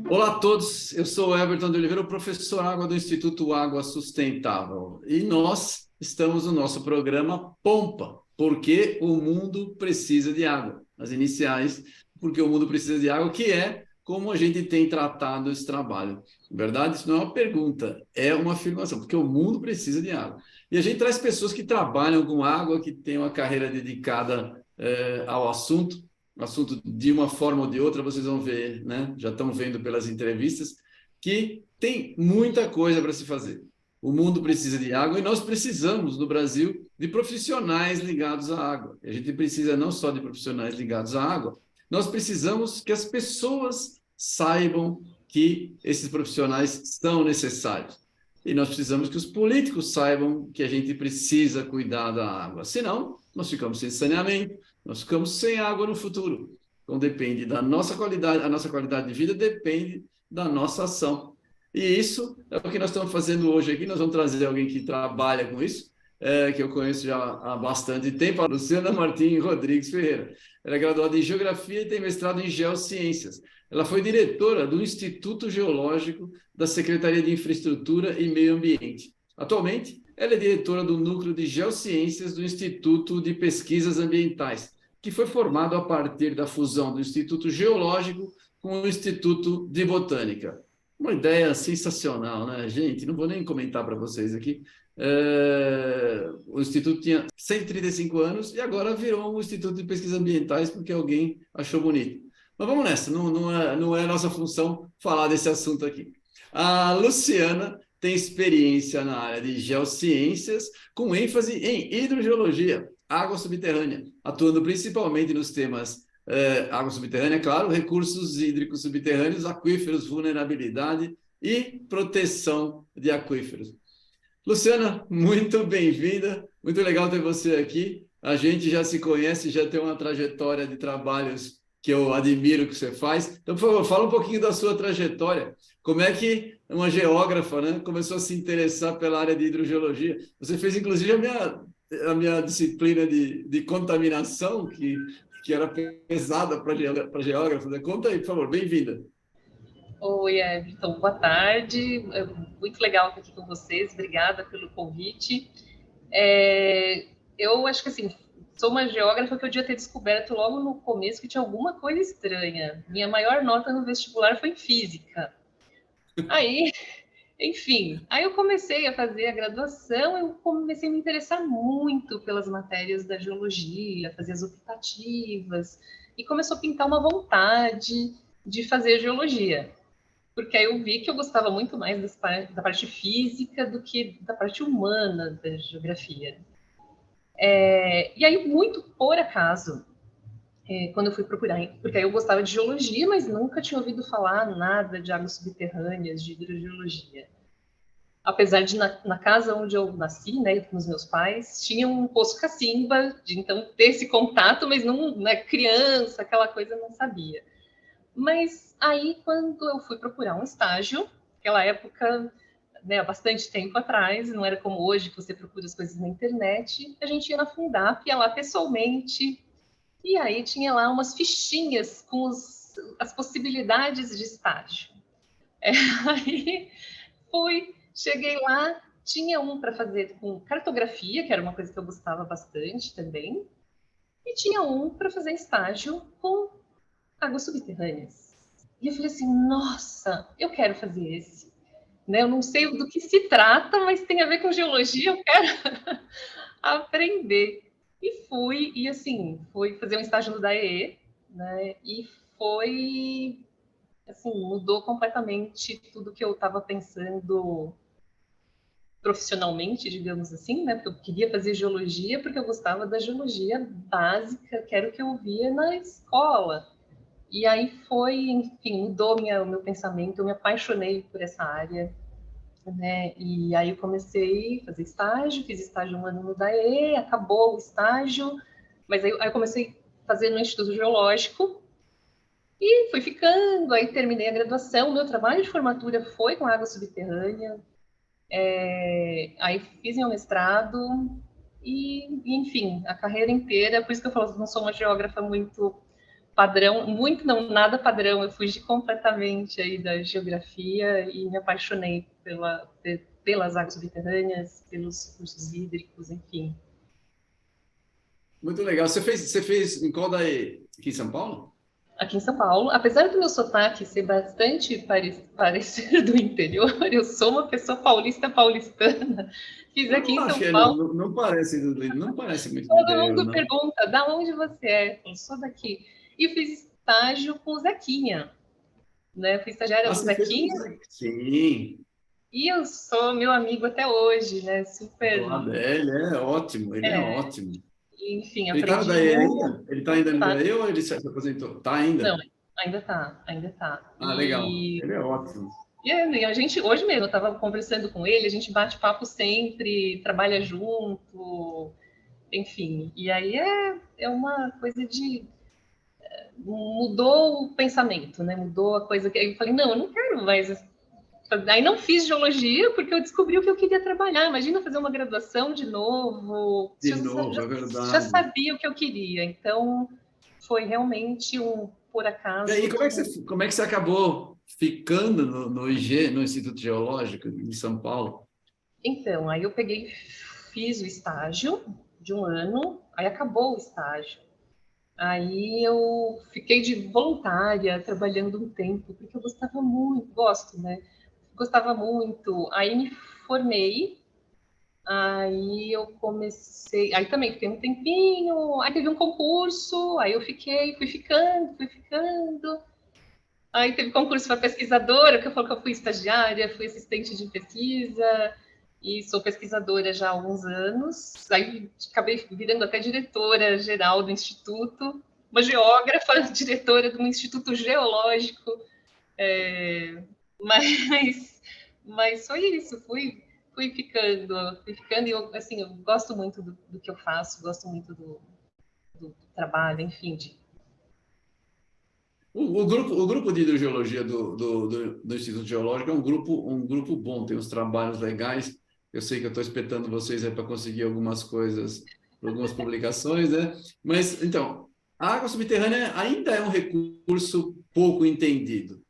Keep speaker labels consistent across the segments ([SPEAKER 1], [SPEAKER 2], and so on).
[SPEAKER 1] Olá a todos, eu sou o Everton de Oliveira, o professor Água do Instituto Água Sustentável. E nós estamos no nosso programa Pompa, porque o mundo precisa de água. As iniciais, porque o mundo precisa de água, que é como a gente tem tratado esse trabalho. Na verdade, isso não é uma pergunta, é uma afirmação, porque o mundo precisa de água. E a gente traz pessoas que trabalham com água, que têm uma carreira dedicada ao assunto de uma forma ou de outra, vocês vão ver, né? Já estão vendo pelas entrevistas, que tem muita coisa para se fazer. O mundo precisa de água e nós precisamos, no Brasil, de profissionais ligados à água. A gente precisa não só de profissionais ligados à água, nós precisamos que as pessoas saibam que esses profissionais são necessários. E nós precisamos que os políticos saibam que a gente precisa cuidar da água. Senão, nós ficamos sem saneamento, nós ficamos sem água no futuro. Então depende da nossa qualidade, a nossa qualidade de vida depende da nossa ação. E isso é o que nós estamos fazendo hoje aqui. Nós vamos trazer alguém que trabalha com isso, que eu conheço já há bastante tempo, a Luciana Martins Rodrigues Ferreira. Ela é graduada em Geografia e tem mestrado em Geociências. Ela foi diretora do Instituto Geológico da Secretaria de Infraestrutura e Meio Ambiente. Atualmente, ela é diretora do Núcleo de Geociências do Instituto de Pesquisas Ambientais, que foi formado a partir da fusão do Instituto Geológico com o Instituto de Botânica. Uma ideia sensacional, né, gente? Não vou nem comentar para vocês aqui. O Instituto tinha 135 anos e agora virou um Instituto de Pesquisas Ambientais porque alguém achou bonito. Mas vamos nessa, não é nossa função falar desse assunto aqui. A Luciana tem experiência na área de geociências, com ênfase em hidrogeologia, água subterrânea, atuando principalmente nos temas água subterrânea, claro, recursos hídricos subterrâneos, aquíferos, vulnerabilidade e proteção de aquíferos. Luciana, muito bem-vinda, muito legal ter você aqui. A gente já se conhece, já tem uma trajetória de trabalhos que eu admiro que você faz. Então, por favor, fala um pouquinho da sua trajetória. Como é que uma geógrafa, né, começou a se interessar pela área de hidrogeologia? Você fez, inclusive, a minha disciplina de contaminação, que era pesada para geógrafo. Né? Conta aí, por favor, bem-vinda.
[SPEAKER 2] Oi, Everton, boa tarde. É muito legal estar aqui com vocês. Obrigada pelo convite. Eu acho que assim, sou uma geógrafa que eu devia ter descoberto logo no começo que tinha alguma coisa estranha. Minha maior nota no vestibular foi em física. Aí, enfim, aí eu comecei a fazer a graduação, eu comecei a me interessar muito pelas matérias da geologia, fazer as optativas, e começou a pintar uma vontade de fazer geologia. Porque aí eu vi que eu gostava muito mais da parte física do que da parte humana da geografia. E aí, muito por acaso, quando eu fui procurar, porque aí eu gostava de geologia, mas nunca tinha ouvido falar nada de águas subterrâneas, de hidrogeologia. Apesar de, na casa onde eu nasci, né, com os meus pais, tinha um poço cacimba, de então ter esse contato, mas não, né, criança, aquela coisa, não sabia. Mas aí, quando eu fui procurar um estágio, naquela época, né, há bastante tempo atrás, não era como hoje, que você procura as coisas na internet, a gente ia na Fundap, ia lá pessoalmente, e aí tinha lá umas fichinhas com as possibilidades de estágio. Aí cheguei lá, tinha um para fazer com cartografia, que era uma coisa que eu gostava bastante também, e tinha um para fazer estágio com águas subterrâneas. E eu falei assim, nossa, eu quero fazer esse. Né? Eu não sei do que se trata, mas tem a ver com geologia, eu quero aprender. E assim, fui fazer um estágio no DAEE, né? E assim, mudou completamente tudo que eu estava pensando profissionalmente, digamos assim, né? Porque eu queria fazer geologia porque eu gostava da geologia básica, que era o que eu via na escola. E aí enfim, mudou o meu pensamento, eu me apaixonei por essa área, né? E aí eu comecei a fazer estágio, fiz estágio um ano no DAE, acabou o estágio, mas aí eu comecei a fazer no Instituto Geológico e fui ficando, aí terminei a graduação, o meu trabalho de formatura foi com água subterrânea, aí fiz meu mestrado, enfim, a carreira inteira, por isso que eu falo, não sou uma geógrafa muito padrão, muito não, nada padrão, eu fugi completamente aí da geografia e me apaixonei pelas águas subterrâneas, pelos cursos hídricos, enfim.
[SPEAKER 1] Muito legal. Você fez em qual daí? Aqui em São Paulo?
[SPEAKER 2] Aqui em São Paulo, apesar do meu sotaque ser bastante parecido do interior, eu sou uma pessoa paulistana. Fiz
[SPEAKER 1] Eu
[SPEAKER 2] aqui
[SPEAKER 1] não
[SPEAKER 2] em
[SPEAKER 1] acho
[SPEAKER 2] São
[SPEAKER 1] que
[SPEAKER 2] Paulo.
[SPEAKER 1] não parece muito do
[SPEAKER 2] Todo
[SPEAKER 1] interior,
[SPEAKER 2] mundo
[SPEAKER 1] não.
[SPEAKER 2] pergunta, da onde você é? Eu sou daqui. E fiz estágio com o Zequinha, né? Fui estagiária
[SPEAKER 1] Ah,
[SPEAKER 2] do
[SPEAKER 1] você fez com
[SPEAKER 2] Zequinha
[SPEAKER 1] Zé? Sim.
[SPEAKER 2] e eu sou meu amigo até hoje, né? Super,
[SPEAKER 1] Claro, ele é ótimo, ele é ótimo.
[SPEAKER 2] enfim,
[SPEAKER 1] Ele está
[SPEAKER 2] aprendi
[SPEAKER 1] daí
[SPEAKER 2] muito,
[SPEAKER 1] ainda? Ele está ainda no
[SPEAKER 2] tá?
[SPEAKER 1] daí ou ele se aposentou? Está
[SPEAKER 2] Não,
[SPEAKER 1] ainda?
[SPEAKER 2] ainda tá, ainda tá.
[SPEAKER 1] Ah, legal. Ele é ótimo.
[SPEAKER 2] E a gente, hoje mesmo, eu estava conversando com ele, a gente bate papo sempre, trabalha junto, enfim. E aí é uma coisa de mudou o pensamento, né? Mudou a coisa que aí eu falei, não, eu não quero mais. Aí não fiz geologia porque eu descobri o que eu queria trabalhar. Imagina fazer uma graduação de novo.
[SPEAKER 1] De
[SPEAKER 2] Já,
[SPEAKER 1] novo,
[SPEAKER 2] já,
[SPEAKER 1] é
[SPEAKER 2] já
[SPEAKER 1] verdade.
[SPEAKER 2] sabia o que eu queria. Então foi realmente um por
[SPEAKER 1] E aí,
[SPEAKER 2] acaso.
[SPEAKER 1] como é que você acabou ficando no IG, no Instituto Geológico de São Paulo?
[SPEAKER 2] Então, aí eu peguei, fiz o estágio de um ano, aí acabou o estágio. Aí eu fiquei de voluntária trabalhando um tempo, porque eu gostava muito, gosto, né? Gostava muito. Aí me formei, aí eu comecei, aí também fiquei um tempinho, aí teve um concurso, aí eu fiquei, fui ficando, fui ficando. Aí teve concurso para pesquisadora, que eu falo que eu fui estagiária, fui assistente de pesquisa e sou pesquisadora já há alguns anos. Aí acabei virando até diretora geral do instituto, uma geógrafa, diretora de um instituto geológico. É, mas, mas foi isso, fui ficando e eu, assim, eu gosto muito do que eu faço, gosto muito do trabalho, enfim,
[SPEAKER 1] O grupo de hidrogeologia do Instituto Geológico é um grupo bom, tem uns trabalhos legais. Eu sei que eu estou espetando vocês aí para conseguir algumas coisas, algumas publicações, né? Mas, então, a água subterrânea ainda é um recurso pouco entendido.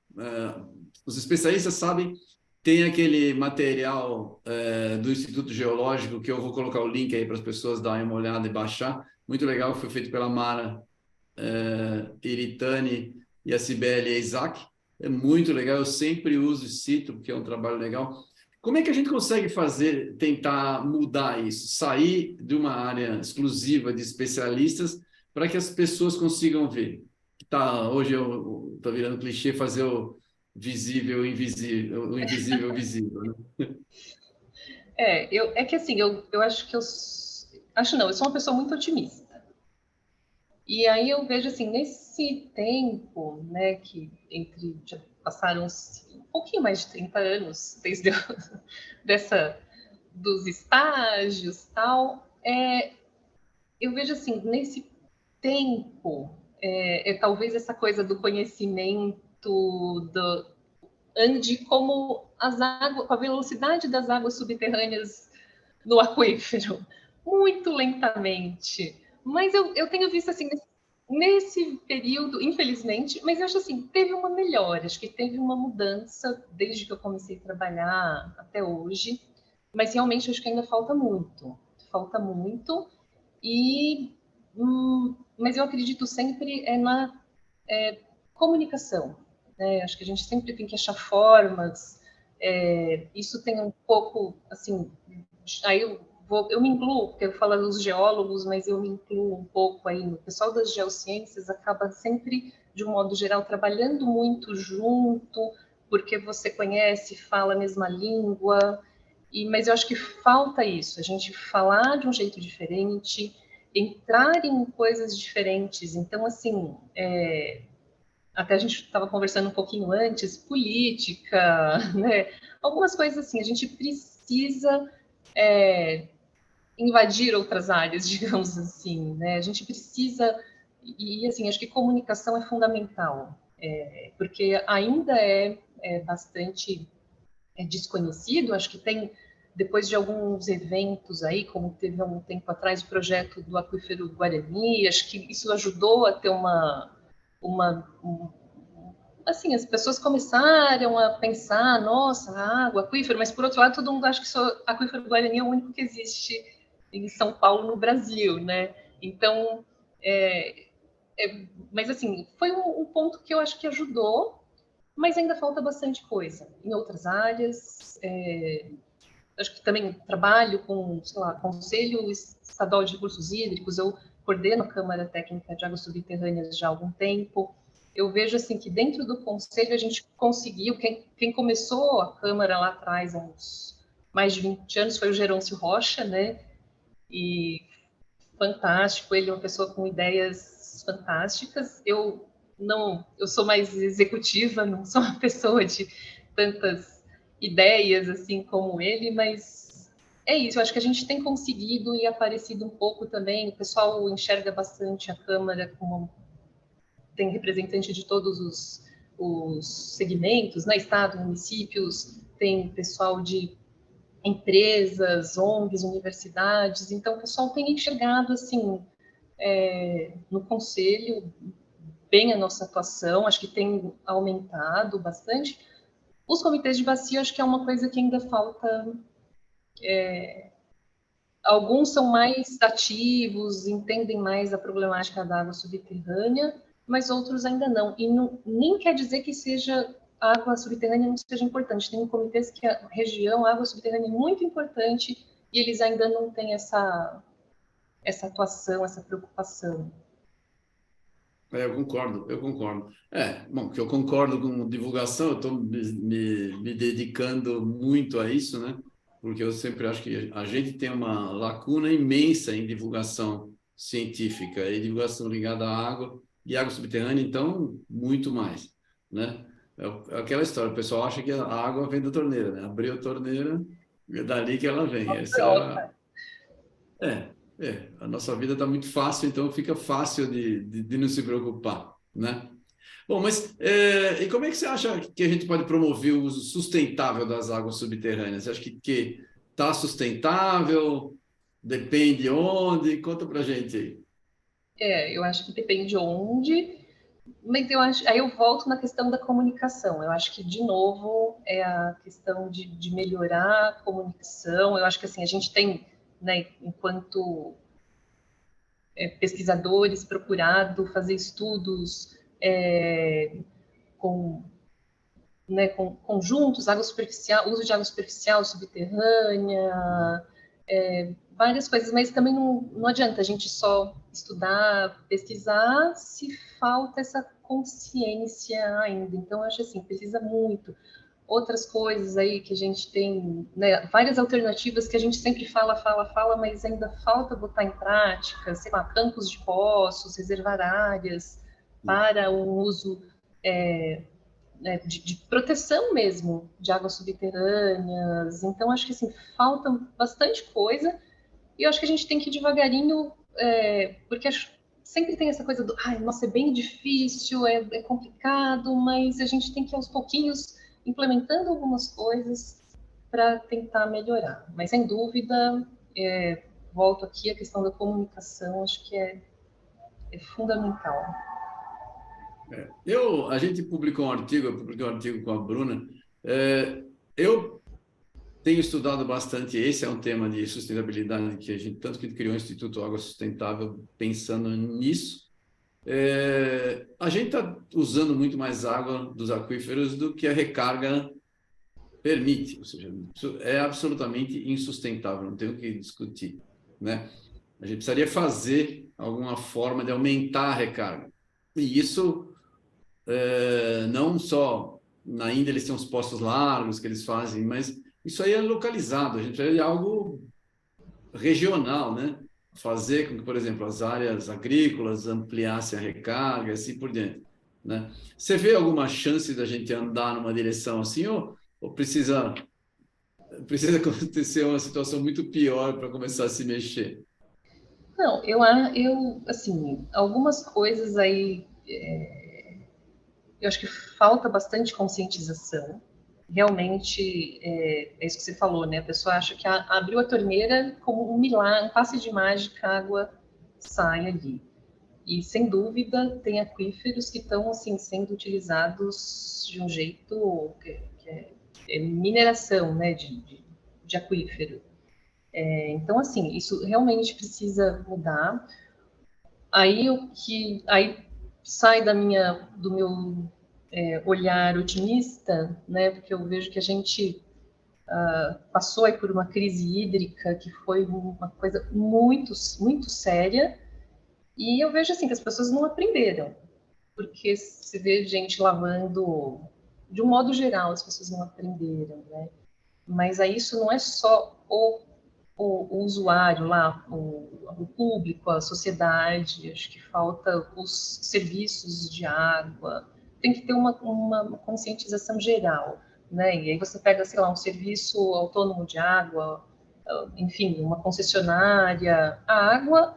[SPEAKER 1] Os especialistas sabem, tem aquele material do Instituto Geológico, que eu vou colocar o link aí para as pessoas darem uma olhada e baixar. Muito legal, foi feito pela Mara Iritani e a Cibele Isaac. É muito legal, eu sempre uso e cito, porque é um trabalho legal. Como é que a gente consegue tentar mudar isso, sair de uma área exclusiva de especialistas para que as pessoas consigam ver? Hoje eu estou virando clichê fazer o visível invisível, o invisível visível, né?
[SPEAKER 2] é que assim, eu acho que acho não, eu sou uma pessoa muito otimista. E aí eu vejo assim, nesse tempo, né, que já passaram um pouquinho mais de 30 anos desde dessa dos estágios, tal, eu vejo assim, nesse tempo, talvez essa coisa do conhecimento ande como as águas, com a velocidade das águas subterrâneas no aquífero, muito lentamente. Mas eu tenho visto assim, nesse período, infelizmente, mas eu acho assim, teve uma melhora, acho que teve uma mudança desde que eu comecei a trabalhar até hoje, mas realmente acho que ainda falta muito, e mas eu acredito sempre na comunicação, né? Acho que a gente sempre tem que achar formas. Isso tem um pouco, assim, aí eu me incluo, porque eu falo dos geólogos, mas eu me incluo um pouco aí no pessoal das geociências, acaba sempre, de um modo geral, trabalhando muito junto, porque você conhece, fala a mesma língua, mas eu acho que falta isso, a gente falar de um jeito diferente, entrar em coisas diferentes. Então, assim, até a gente estava conversando um pouquinho antes, política, né? Algumas coisas assim, a gente precisa invadir outras áreas, digamos assim, né? A gente precisa, e assim, acho que comunicação é fundamental, porque ainda é bastante desconhecido, acho que tem depois de alguns eventos aí, como teve há um tempo atrás o projeto do Aquífero Guarani, acho que isso ajudou a ter assim, as pessoas começaram a pensar, nossa, água, aquífero, mas por outro lado todo mundo acha que só Aquífero Guarani é o único que existe em São Paulo, no Brasil, né? Então, mas assim, foi um ponto que eu acho que ajudou, mas ainda falta bastante coisa. Em outras áreas, acho que também trabalho com, sei lá, Conselho Estadual de Recursos Hídricos, eu coordeno a Câmara Técnica de Águas Subterrâneas já há algum tempo. Eu vejo assim que dentro do Conselho a gente conseguiu, quem começou a Câmara lá atrás, há uns mais de 20 anos, foi o Gerôncio Rocha, né? E fantástico, ele é uma pessoa com ideias fantásticas. Eu sou mais executiva, não sou uma pessoa de tantas ideias assim como ele, mas é isso, eu acho que a gente tem conseguido e aparecido um pouco também, o pessoal enxerga bastante a Câmara como tem representante de todos os segmentos, né? Estado, municípios, tem pessoal de empresas, ONGs, universidades, então o pessoal tem enxergado assim no conselho bem a nossa atuação, acho que tem aumentado bastante. Os comitês de bacia, acho que é uma coisa que ainda falta. Alguns são mais ativos, entendem mais a problemática da água subterrânea, mas outros ainda não. E não, nem quer dizer que seja a água subterrânea não seja importante. Tem comitês que a região, a água subterrânea é muito importante e eles ainda não têm essa atuação, essa preocupação.
[SPEAKER 1] Eu concordo, eu concordo. Bom, que eu concordo com divulgação, eu estou me dedicando muito a isso, né? Porque eu sempre acho que a gente tem uma lacuna imensa em divulgação científica e divulgação ligada à água e água subterrânea, então, muito mais, né? É aquela história, o pessoal acha que a água vem da torneira, né? Abriu a torneira, é dali que ela vem. A nossa vida está muito fácil, então fica fácil de não se preocupar, né? Bom, mas e como é que você acha que a gente pode promover o uso sustentável das águas subterrâneas? Você acha que está sustentável? Depende onde? Conta para a gente aí.
[SPEAKER 2] Eu acho que depende de onde, mas eu acho, aí eu volto na questão da comunicação. Eu acho que, de novo, é a questão de melhorar a comunicação. Eu acho que assim, a gente tem, né, enquanto pesquisadores, procurado fazer estudos com, né, com conjuntos, água superficial, uso de água superficial, subterrânea, várias coisas, mas também não adianta a gente só estudar, pesquisar, se falta essa consciência ainda. Então, eu acho assim, precisa muito. Outras coisas aí que a gente tem, né, várias alternativas que a gente sempre fala, mas ainda falta botar em prática, sei lá, campos de poços, reservar áreas para o uso né, de proteção mesmo de águas subterrâneas. Então, acho que assim, falta bastante coisa e eu acho que a gente tem que ir devagarinho, porque sempre tem essa coisa do, ai, nossa, é bem difícil, é complicado, mas a gente tem que ir aos pouquinhos implementando algumas coisas para tentar melhorar. Mas, sem dúvida, volto aqui, a questão da comunicação, acho que é fundamental.
[SPEAKER 1] A gente publicou um artigo, eu publiquei um artigo com a Bruna. Eu tenho estudado bastante, esse é um tema de sustentabilidade que a gente, tanto que criou o Instituto Água Sustentável pensando nisso. A gente está usando muito mais água dos aquíferos do que a recarga permite, ou seja, é absolutamente insustentável, não tem o que discutir, né? A gente precisaria fazer alguma forma de aumentar a recarga. E isso não só na Índia eles têm os poços largos que eles fazem, mas isso aí é localizado, a gente precisa de algo regional, né? Fazer com que, por exemplo, as áreas agrícolas ampliassem a recarga e assim por diante, né? Você vê alguma chance da gente andar numa direção assim ou precisa acontecer uma situação muito pior para começar a se mexer?
[SPEAKER 2] Não, assim, algumas coisas aí, eu acho que falta bastante conscientização, realmente é isso que você falou, né? A pessoa acha que abriu a torneira como um milagre, um passe de mágica, a água sai ali. E, sem dúvida, tem aquíferos que estão assim, sendo utilizados de um jeito que é mineração, né, de aquífero. Então, assim, isso realmente precisa mudar. Aí sai do meu olhar otimista, né, porque eu vejo que a gente passou aí por uma crise hídrica que foi uma coisa muito, muito séria, e eu vejo assim que as pessoas não aprenderam, porque se vê gente lavando, de um modo geral, as pessoas não aprenderam, né? Mas aí isso não é só o usuário lá, o público, a sociedade, acho que falta os serviços de água, tem que ter uma conscientização geral, né? E aí você pega, sei lá, um serviço autônomo de água, enfim, uma concessionária, a água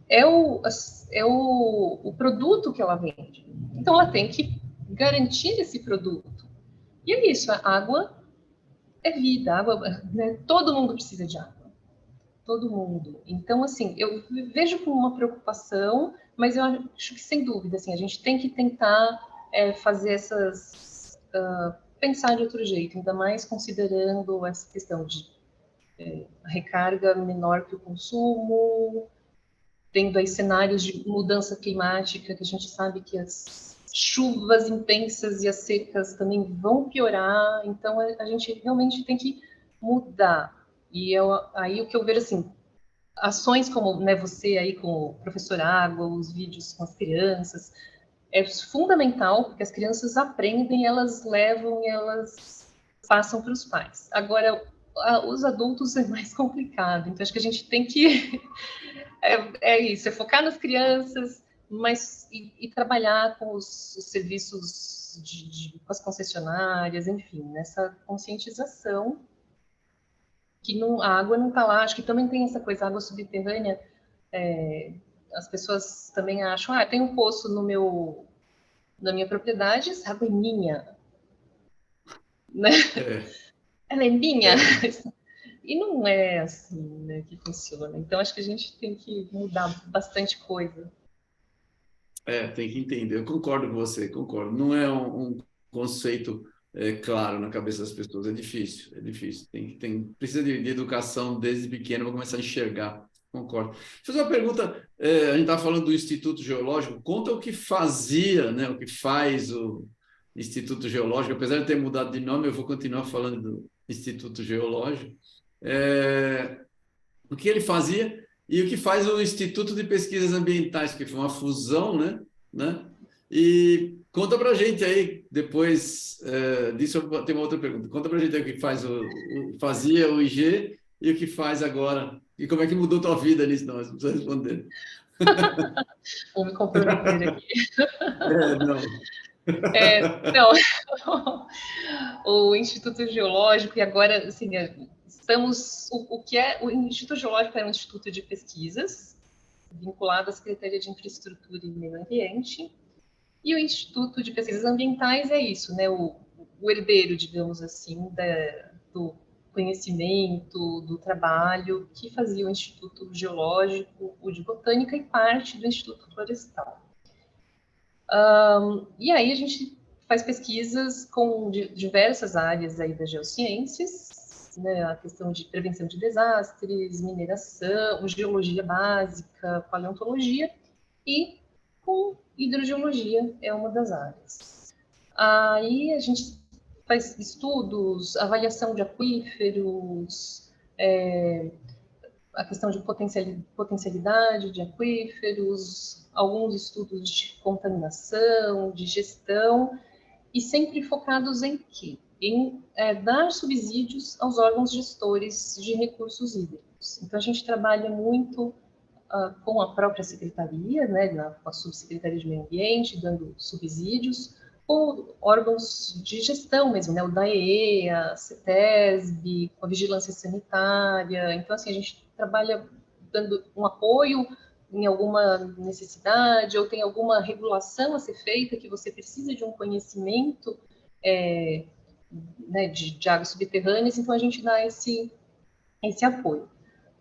[SPEAKER 2] é o produto que ela vende. Então ela tem que garantir esse produto. E é isso, a água é vida, água, né? Todo mundo precisa de água. Todo mundo. Então, assim, eu vejo com uma preocupação, mas eu acho que, sem dúvida, assim, a gente tem que tentar fazer pensar de outro jeito, ainda mais considerando essa questão de recarga menor que o consumo, tendo aí cenários de mudança climática, que a gente sabe que as chuvas intensas e as secas também vão piorar, então a gente realmente tem que mudar. E aí o que eu vejo, assim, ações como, né, você aí com o Professor Água, os vídeos com as crianças, é fundamental, porque as crianças aprendem, elas levam e elas passam para os pais. Agora, os adultos é mais complicado, então acho que a gente tem que é isso, é focar nas crianças, mas e trabalhar com os serviços com as concessionárias, enfim, nessa conscientização que não, a água não está lá. Acho que também tem essa coisa, água subterrânea. As pessoas também acham, tem um poço na minha propriedade, essa água é minha, né?
[SPEAKER 1] É,
[SPEAKER 2] Ela é minha.
[SPEAKER 1] é.
[SPEAKER 2] E não é assim, né, que funciona. Então acho que a gente tem que mudar bastante coisa.
[SPEAKER 1] Tem que entender. Eu concordo com você, concordo. Não é um conceito claro na cabeça das pessoas. É difícil, é difícil. Precisa de educação desde pequeno para começar a enxergar. Concordo. Deixa eu fazer uma pergunta. A gente estava falando do Instituto Geológico. Conta o que fazia, né? O que faz o Instituto Geológico. Apesar de ter mudado de nome, eu vou continuar falando do Instituto Geológico. O que ele fazia e o que faz o Instituto de Pesquisas Ambientais, que foi uma fusão, né? E conta para a gente aí, depois disso eu tenho uma outra pergunta. Conta para a gente aí o que faz fazia o IG e o que faz agora. E como é que mudou tua vida nisso? Não, você precisa responder.
[SPEAKER 2] Vou me comprometer aqui.
[SPEAKER 1] Não.
[SPEAKER 2] Não, o Instituto Geológico, e agora, assim, estamos. O que é. O Instituto Geológico é um instituto de pesquisas, vinculado à Secretaria de Infraestrutura e Meio Ambiente, e o Instituto de Pesquisas Ambientais é isso, né? O herdeiro, digamos assim, do conhecimento, do trabalho que fazia o Instituto Geológico, o de Botânica e parte do Instituto Florestal. E aí a gente faz pesquisas com diversas áreas aí das geociências, né, a questão de prevenção de desastres, mineração, geologia básica, paleontologia, e com hidrogeologia é uma das áreas. Aí a gente faz estudos, avaliação de aquíferos, a questão de potencialidade de aquíferos, alguns estudos de contaminação, de gestão, e sempre focados em quê? Em dar subsídios aos órgãos gestores de recursos hídricos. Então, a gente trabalha muito com a própria secretaria, né, com a subsecretaria de Meio Ambiente, dando subsídios, ou órgãos de gestão mesmo, né, o DAEE, a CETESB, com a vigilância sanitária. Então, assim, a gente trabalha dando um apoio em alguma necessidade, ou tem alguma regulação a ser feita que você precisa de um conhecimento né, de águas subterrâneas, então a gente dá esse apoio.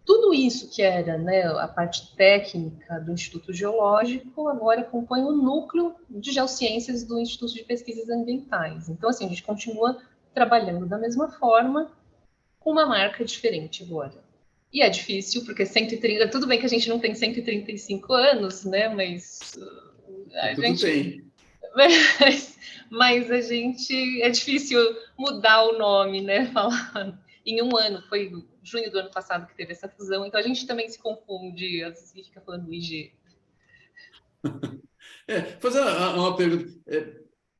[SPEAKER 2] Tudo isso que era, né, a parte técnica do Instituto Geológico, agora compõe o núcleo de geociências do Instituto de Pesquisas Ambientais. Então, assim, a gente continua trabalhando da mesma forma, com uma marca diferente agora. E é difícil, porque 130, tudo bem que a gente não tem 135 anos, né, mas a
[SPEAKER 1] Tudo
[SPEAKER 2] gente...
[SPEAKER 1] tem.
[SPEAKER 2] Mas a gente... É difícil mudar o nome, né, falar... Em um ano, foi junho do ano passado que teve essa fusão, então a gente também se confunde, às vezes fica falando IG.
[SPEAKER 1] Fazer uma pergunta.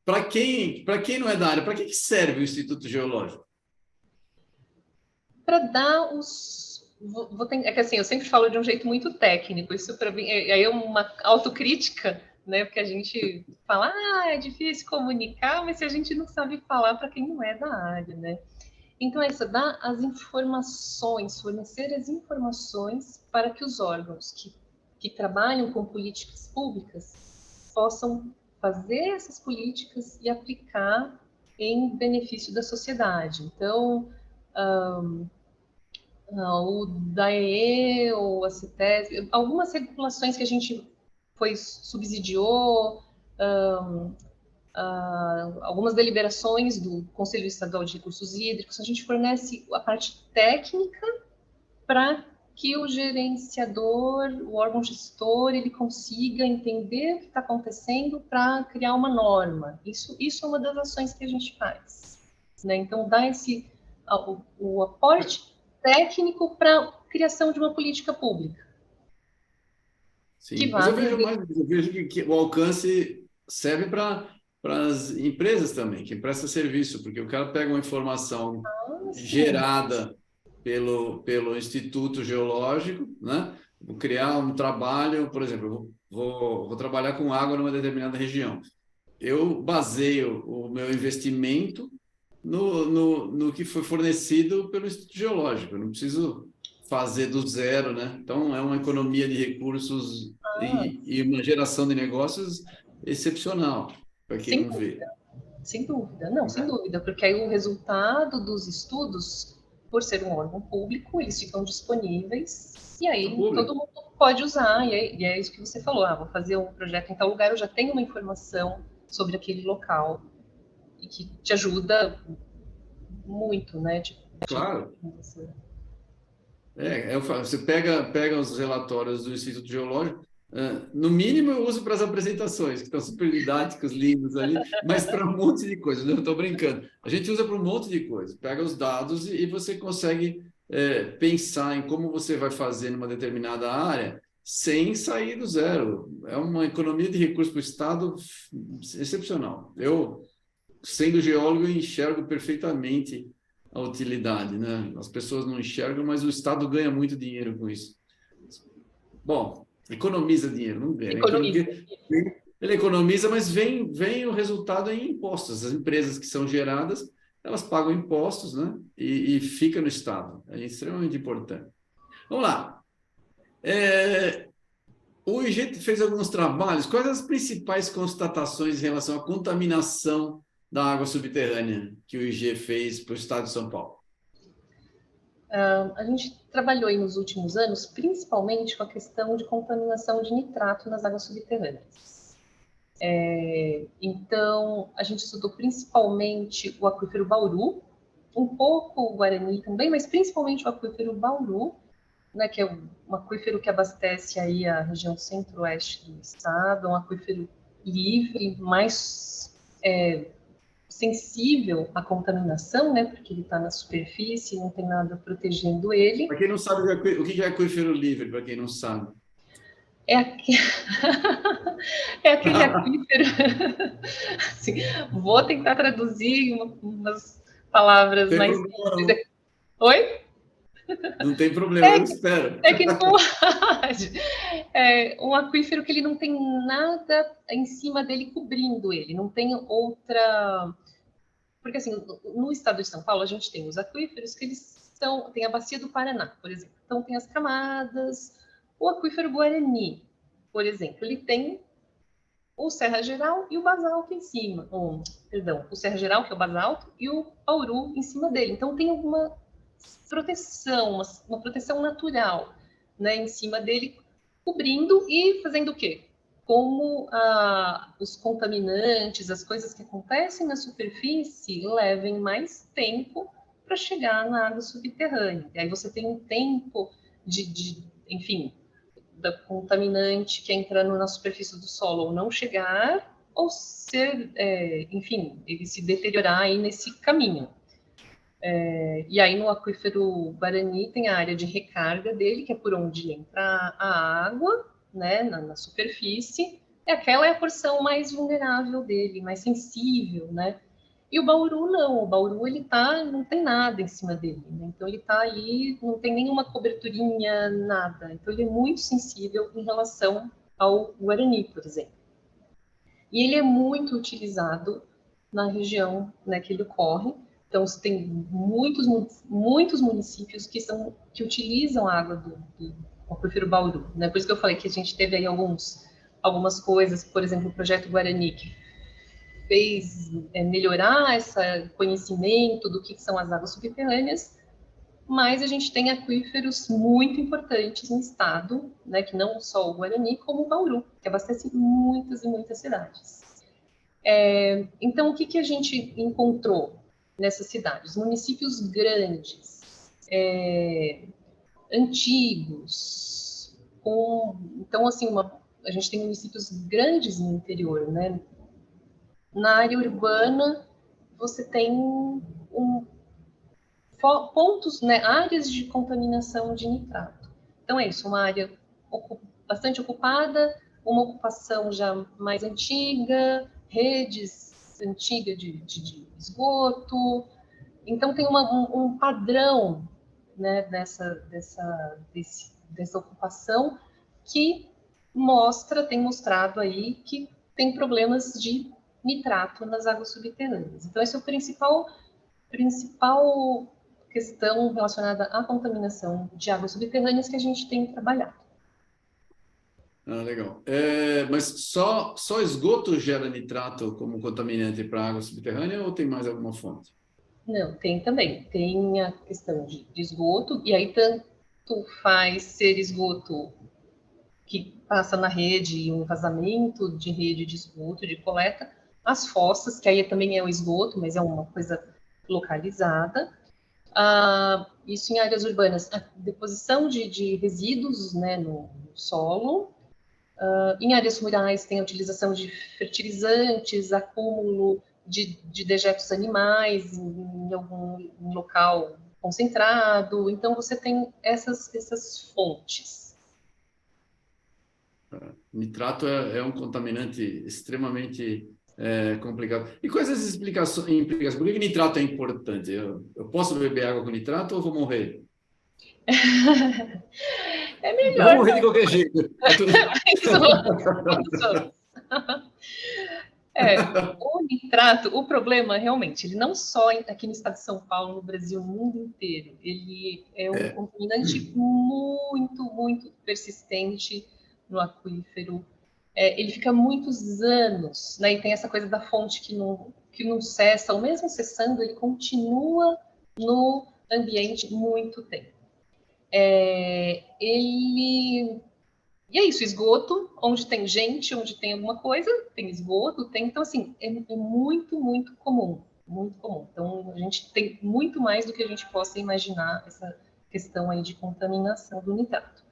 [SPEAKER 1] Para quem não é da área, para que serve o Instituto Geológico?
[SPEAKER 2] Para dar os... é que assim, eu sempre falo de um jeito muito técnico, isso para mim aí é uma autocrítica, né? Porque a gente fala, é difícil comunicar, mas se a gente não sabe falar para quem não é da área, né? Então, é isso, dar as informações, fornecer as informações para que os órgãos que trabalham com políticas públicas possam fazer essas políticas e aplicar em benefício da sociedade. Então, o DAE ou a CITES, algumas regulações que a gente subsidiou, algumas deliberações do Conselho Estadual de Recursos Hídricos, a gente fornece a parte técnica para que o gerenciador, o órgão gestor, ele consiga entender o que está acontecendo para criar uma norma. Isso é uma das ações que a gente faz, né? Então, dá o aporte técnico para a criação de uma política pública.
[SPEAKER 1] Sim, mas eu vejo que o alcance serve para as empresas também, que prestam serviço, porque o cara pega uma informação gerada pelo Instituto Geológico, né? Vou criar um trabalho, por exemplo, vou trabalhar com água numa determinada região. Eu baseio o meu investimento no que foi fornecido pelo Instituto Geológico. Eu não preciso fazer do zero, né? Então, é uma economia de recursos e uma geração de negócios excepcional, para quem não vê.
[SPEAKER 2] Sem dúvida, não, sem dúvida, porque aí o resultado dos estudos, por ser um órgão público, eles ficam disponíveis e aí todo mundo pode usar, e é isso que você falou, vou fazer um projeto em tal lugar, eu já tenho uma informação sobre aquele local e que te ajuda muito, né?
[SPEAKER 1] Claro. Você pega os relatórios do Instituto Geológico, no mínimo eu uso para as apresentações, que estão super didáticos, lindos ali, mas para um monte de coisa, eu estou brincando. A gente usa para um monte de coisa, pega os dados e você consegue pensar em como você vai fazer numa determinada área sem sair do zero. É uma economia de recursos para o Estado excepcional. Eu, sendo geólogo, enxergo perfeitamente a utilidade, né? As pessoas não enxergam, mas o Estado ganha muito dinheiro com isso. Bom, economiza dinheiro, não ganha. Ele economiza, mas vem o resultado em impostos. As empresas que são geradas, elas pagam impostos, né? E fica no Estado. É extremamente importante. Vamos lá. O IG fez alguns trabalhos. Quais as principais constatações em relação à contaminação da água subterrânea que o IG fez para o Estado de São Paulo?
[SPEAKER 2] A gente trabalhou aí nos últimos anos, principalmente com a questão de contaminação de nitrato nas águas subterrâneas. Então, a gente estudou principalmente o aquífero Bauru, um pouco o Guarani também, mas principalmente o aquífero Bauru, né, que é um aquífero que abastece aí a região centro-oeste do estado, um aquífero livre, mais sensível à contaminação, né, porque ele está na superfície, não tem nada protegendo ele.
[SPEAKER 1] Para quem não sabe o que é aquífero livre, para quem não sabe.
[SPEAKER 2] É aquele aquífero. Assim, vou tentar traduzir umas palavras mais simples. Oi?
[SPEAKER 1] Não tem problema, eu espero.
[SPEAKER 2] Um aquífero que ele não tem nada em cima dele cobrindo ele, não tem outra... Porque, assim, no estado de São Paulo, a gente tem os aquíferos que eles tem a bacia do Paraná, por exemplo. Então, tem as camadas. O aquífero Guarani, por exemplo, ele tem o Serra Geral e o basalto em cima. Perdão, o Serra Geral, que é o basalto, e o Bauru em cima dele. Então tem alguma proteção, uma proteção natural, né, em cima dele, cobrindo e fazendo o quê? Como os contaminantes, as coisas que acontecem na superfície levem mais tempo para chegar na água subterrânea. E aí você tem um tempo enfim, da contaminante que é entrando na superfície do solo ou não chegar, ou ser, enfim, ele se deteriorar aí nesse caminho. E aí no aquífero Guarani tem a área de recarga dele, que é por onde entra a água, né, na superfície, e aquela é a porção mais vulnerável dele, mais sensível, né? E o Bauru não, o Bauru ele não tem nada em cima dele, né? Então ele está ali, não tem nenhuma coberturinha, nada. Então ele é muito sensível em relação ao Guarani, por exemplo. E ele é muito utilizado na região, né, que ele ocorre. Então você tem muitos municípios que utilizam a água do aquífero Bauru, né? Por isso que eu falei que a gente teve aí algumas coisas, por exemplo, o projeto Guarani, que fez melhorar esse conhecimento do que são as águas subterrâneas, mas a gente tem aquíferos muito importantes no estado, né, que não só o Guarani, como o Bauru, que abastece muitas e muitas cidades. Então, o que a gente encontrou nessas cidades? Municípios grandes, antigos, então, assim, a gente tem municípios grandes no interior, né? Na área urbana, você tem pontos, né, áreas de contaminação de nitrato. Então é isso, uma área bastante ocupada, uma ocupação já mais antiga, redes antigas de esgoto. Então tem um padrão, né, dessa ocupação que tem mostrado aí que tem problemas de nitrato nas águas subterrâneas. Então, esse é o principal questão relacionada à contaminação de águas subterrâneas que a gente tem trabalhado.
[SPEAKER 1] Legal. Mas só esgoto gera nitrato como contaminante para água subterrânea ou tem mais alguma fonte?
[SPEAKER 2] Não, tem também. Tem a questão de esgoto, e aí tanto faz ser esgoto que passa na rede, um vazamento de rede de esgoto, de coleta, as fossas, que aí também é o esgoto, mas é uma coisa localizada. Isso em áreas urbanas, a deposição de resíduos, né, no solo. Em áreas rurais tem a utilização de fertilizantes, acúmulo de dejetos animais em algum local concentrado. Então, você tem essas fontes.
[SPEAKER 1] Nitrato é um contaminante extremamente complicado. E quais as implicações? Por que nitrato é importante? Eu posso beber água com nitrato ou vou morrer?
[SPEAKER 2] É
[SPEAKER 1] Eu vou
[SPEAKER 2] melhor
[SPEAKER 1] morrer de
[SPEAKER 2] não.
[SPEAKER 1] qualquer jeito.
[SPEAKER 2] O nitrato, o problema realmente, ele não só aqui no estado de São Paulo, no Brasil, no mundo inteiro, ele é um contaminante muito, muito persistente no aquífero. Ele fica muitos anos, né? E tem essa coisa da fonte que não cessa, ou mesmo cessando, ele continua no ambiente muito tempo. E é isso, esgoto, onde tem gente, onde tem alguma coisa, tem esgoto, então assim, é muito, muito comum, muito comum. Então a gente tem muito mais do que a gente possa imaginar essa questão aí de contaminação do nitrato.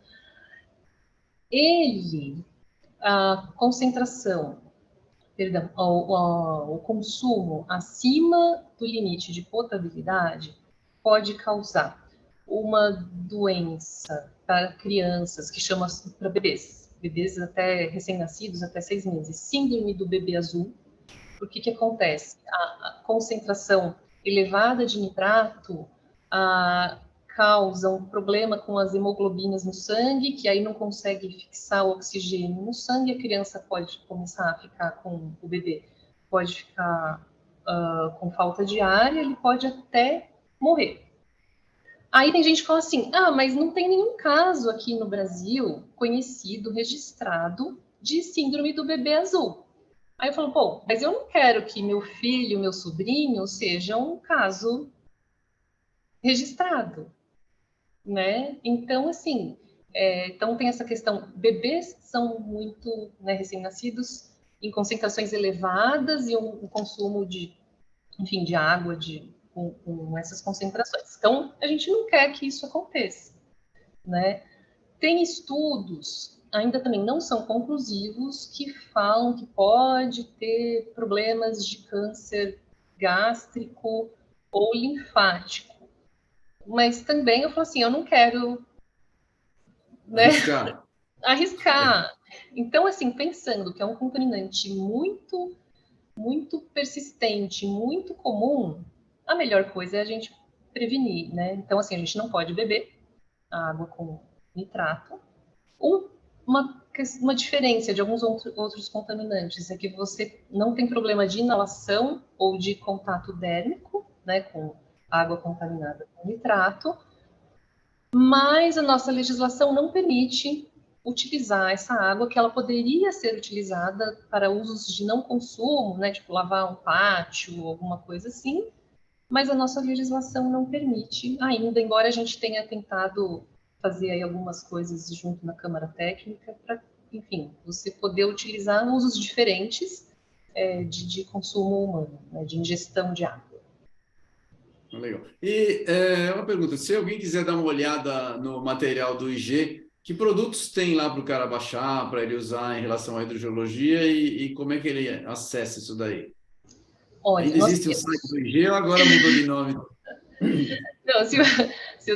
[SPEAKER 2] A concentração, perdão, o consumo acima do limite de potabilidade pode causar uma doença para crianças, que chama para bebês até recém-nascidos, até 6 meses, síndrome do bebê azul. O que acontece? A concentração elevada de nitrato causa um problema com as hemoglobinas no sangue, que aí não consegue fixar o oxigênio no sangue, a criança pode começar a ficar o bebê pode ficar com falta de ar, e ele pode até morrer. Aí tem gente que fala assim, mas não tem nenhum caso aqui no Brasil conhecido, registrado, de síndrome do bebê azul. Aí eu falo, pô, mas eu não quero que meu filho, meu sobrinho seja um caso registrado, né? Então, assim, então tem essa questão, bebês são muito, né, recém-nascidos em concentrações elevadas e um consumo de, enfim, de água com essas concentrações. Então, a gente não quer que isso aconteça, né? Tem estudos, ainda também não são conclusivos, que falam que pode ter problemas de câncer gástrico ou linfático. Mas também eu falo assim, eu não quero, né,
[SPEAKER 1] Arriscar.
[SPEAKER 2] arriscar. Então, assim, pensando que é um contaminante muito persistente, muito comum, a melhor coisa é a gente prevenir, né? Então, assim, a gente não pode beber água com nitrato. Um, uma diferença de alguns outros contaminantes é que você não tem problema de inalação ou de contato dérmico, né, com água contaminada com nitrato, mas a nossa legislação não permite utilizar essa água que ela poderia ser utilizada para usos de não consumo, né, tipo lavar um pátio, alguma coisa assim, mas a nossa legislação não permite ainda, embora a gente tenha tentado fazer aí algumas coisas junto na Câmara Técnica para, enfim, você poder utilizar usos diferentes de consumo humano, né, de ingestão de água.
[SPEAKER 1] Legal. E uma pergunta: se alguém quiser dar uma olhada no material do IG, que produtos tem lá para o cara baixar, para ele usar em relação à hidrogeologia e como é que ele acessa isso daí?
[SPEAKER 2] Olha,
[SPEAKER 1] Ainda
[SPEAKER 2] nós
[SPEAKER 1] existe o site do
[SPEAKER 2] temos.
[SPEAKER 1] IG ou agora mudou de nome?
[SPEAKER 2] Não, se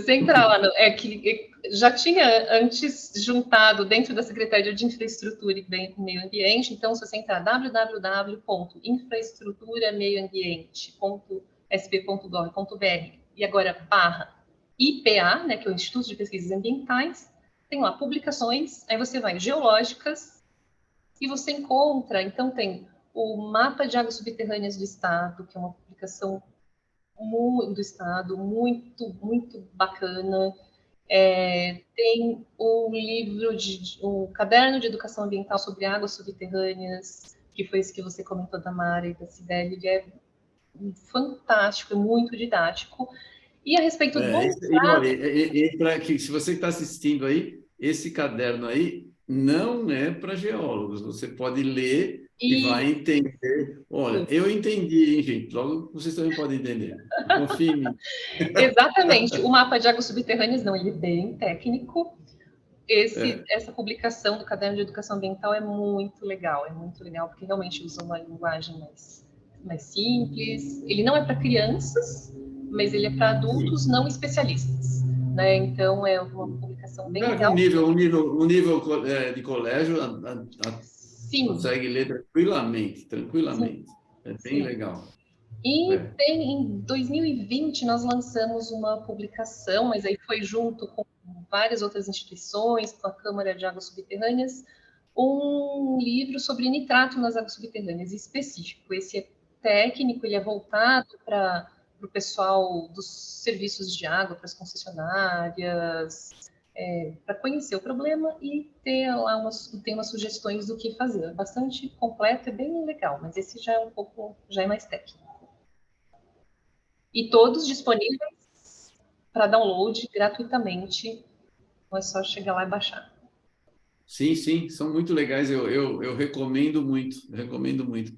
[SPEAKER 2] você entrar lá, é que já tinha antes juntado dentro da Secretaria de Infraestrutura e Meio Ambiente, então se você entrar www.infraestruturameioambiente.sp.gov.br e agora barra IPA, né, que é o Instituto de Pesquisas Ambientais, tem lá publicações, aí você vai geológicas e você encontra, então tem o Mapa de Águas Subterrâneas do Estado, que é uma publicação do Estado, muito bacana. Tem o livro, o caderno de educação ambiental sobre águas subterrâneas, que foi esse que você comentou da Mara e da Cibele, ele é fantástico, é muito didático. E a respeito do
[SPEAKER 1] E olha,
[SPEAKER 2] nitrato,
[SPEAKER 1] se você está assistindo aí, esse caderno aí não é para geólogos. Você pode ler e
[SPEAKER 2] e
[SPEAKER 1] vai entender. Olha, eu entendi, hein, gente? Logo vocês também podem entender. Confie em mim.
[SPEAKER 2] exatamente, o mapa de águas subterrâneas, não, ele é bem técnico.
[SPEAKER 1] É,
[SPEAKER 2] Essa publicação do caderno de educação ambiental é muito legal, porque realmente usa uma linguagem mais simples. Ele não é para crianças, mas ele é para
[SPEAKER 1] sim.
[SPEAKER 2] adultos não especialistas, né? Então é uma publicação
[SPEAKER 1] Um
[SPEAKER 2] bem
[SPEAKER 1] cara com
[SPEAKER 2] legal.
[SPEAKER 1] um nível de colégio
[SPEAKER 2] Sim,
[SPEAKER 1] consegue ler tranquilamente,
[SPEAKER 2] sim,
[SPEAKER 1] tranquilamente. É bem
[SPEAKER 2] sim.
[SPEAKER 1] legal.
[SPEAKER 2] E
[SPEAKER 1] É.
[SPEAKER 2] em 2020 nós lançamos uma publicação, mas aí foi junto com várias outras instituições, com a Câmara de Águas Subterrâneas, um livro sobre nitrato nas águas subterrâneas específico. Esse é técnico, ele é voltado para o pessoal dos serviços de água, para as concessionárias, para conhecer o problema e ter lá tem umas sugestões do que fazer. É bastante completo, é bem legal, mas esse já é um pouco, já é mais técnico. E todos disponíveis para download gratuitamente. Então é só chegar lá e baixar.
[SPEAKER 1] Sim, sim, são muito legais. Eu recomendo muito, recomendo muito.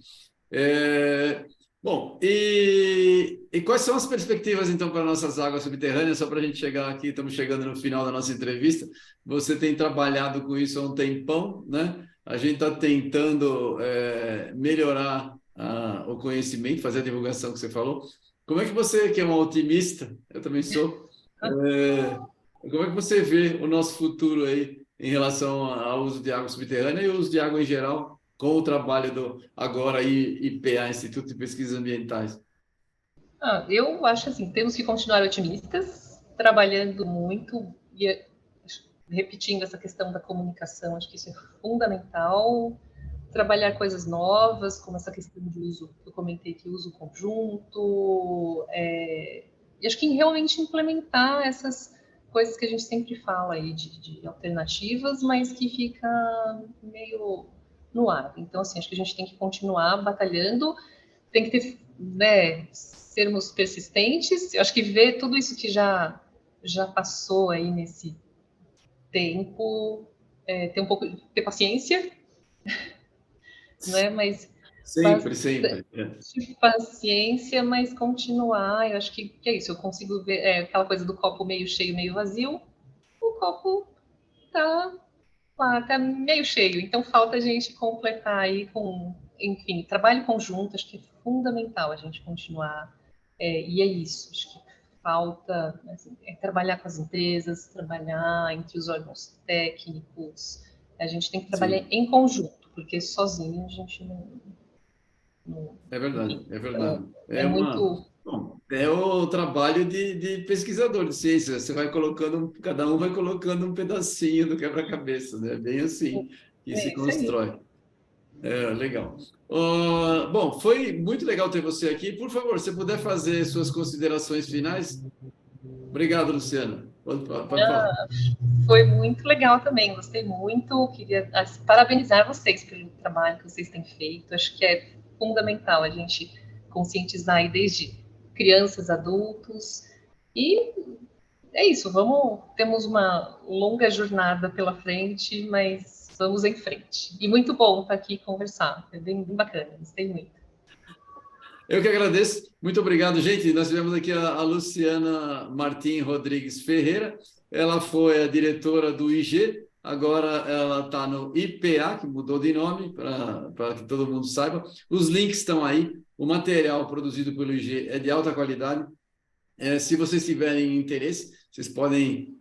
[SPEAKER 1] É, bom, e quais são as perspectivas, então, para nossas águas subterrâneas? Só para a gente chegar aqui, estamos chegando no final da nossa entrevista. Você tem trabalhado com isso há um tempão, né? A gente está tentando melhorar o conhecimento, fazer a divulgação que você falou. Como é que você, que é um otimista, eu também sou, como é que você vê o nosso futuro aí em relação ao uso de água subterrânea e o uso de água em geral, com o trabalho do agora IPA, Instituto de Pesquisas Ambientais?
[SPEAKER 2] Eu acho assim, temos que continuar otimistas, trabalhando muito e repetindo essa questão da comunicação, acho que isso é fundamental. Trabalhar coisas novas, como essa questão de uso, eu comentei que uso conjunto, e acho que realmente implementar essas coisas que a gente sempre fala aí de alternativas, mas que fica meio no ar. Então, assim, acho que a gente tem que continuar batalhando, tem que ter, né, sermos persistentes. Eu acho que ver tudo isso que já passou aí nesse tempo, ter um pouco, ter paciência, né? Mas
[SPEAKER 1] Sempre, sempre.
[SPEAKER 2] bastante paciência, mas continuar. Eu acho que é isso. Eu consigo ver aquela coisa do copo meio cheio, meio vazio. O copo tá lá, tá meio cheio. Então falta a gente completar aí com, enfim, trabalho conjunto. Acho que é fundamental a gente continuar. E é isso. Acho que falta assim, trabalhar com as empresas, trabalhar entre os órgãos técnicos. A gente tem que trabalhar
[SPEAKER 1] Sim.
[SPEAKER 2] em conjunto, porque sozinho a gente não,
[SPEAKER 1] É verdade,
[SPEAKER 2] enfim,
[SPEAKER 1] é
[SPEAKER 2] então
[SPEAKER 1] verdade.
[SPEAKER 2] é
[SPEAKER 1] É uma,
[SPEAKER 2] muito.
[SPEAKER 1] bom, é o trabalho de pesquisador de ciência. Você vai colocando, cada um vai colocando um pedacinho do quebra-cabeça, né? Bem assim que se
[SPEAKER 2] É isso aí.
[SPEAKER 1] constrói. É, legal. Bom, foi muito legal ter você aqui. Por favor, se puder fazer suas considerações finais. Obrigado, Luciana. Pode falar.
[SPEAKER 2] Foi muito legal também, gostei muito. Queria parabenizar vocês pelo trabalho que vocês têm feito. Acho que é fundamental a gente conscientizar aí desde crianças, adultos. E é isso, temos uma longa jornada pela frente, mas vamos em frente. E muito bom estar aqui e conversar. É bem bacana, gostei muito.
[SPEAKER 1] Eu que agradeço. Muito obrigado, gente. Nós tivemos aqui a Luciana Martim Rodrigues Ferreira. Ela foi a diretora do IG, agora ela está no IPA, que mudou de nome, para que todo mundo saiba. Os links estão aí. O material produzido pelo IG é de alta qualidade. Se vocês tiverem interesse, vocês podem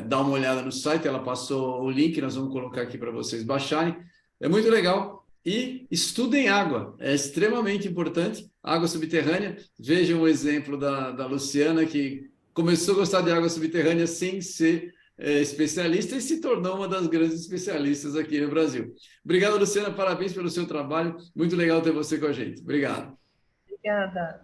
[SPEAKER 1] dar uma olhada no site. Ela passou o link, nós vamos colocar aqui para vocês baixarem. É muito legal. E estudem água, é extremamente importante. Água subterrânea. Vejam o exemplo da Luciana, que começou a gostar de água subterrânea sem ser especialista e se tornou uma das grandes especialistas aqui no Brasil. Obrigado, Luciana. Parabéns pelo seu trabalho. Muito legal ter você com a gente. Obrigado.
[SPEAKER 2] Obrigada.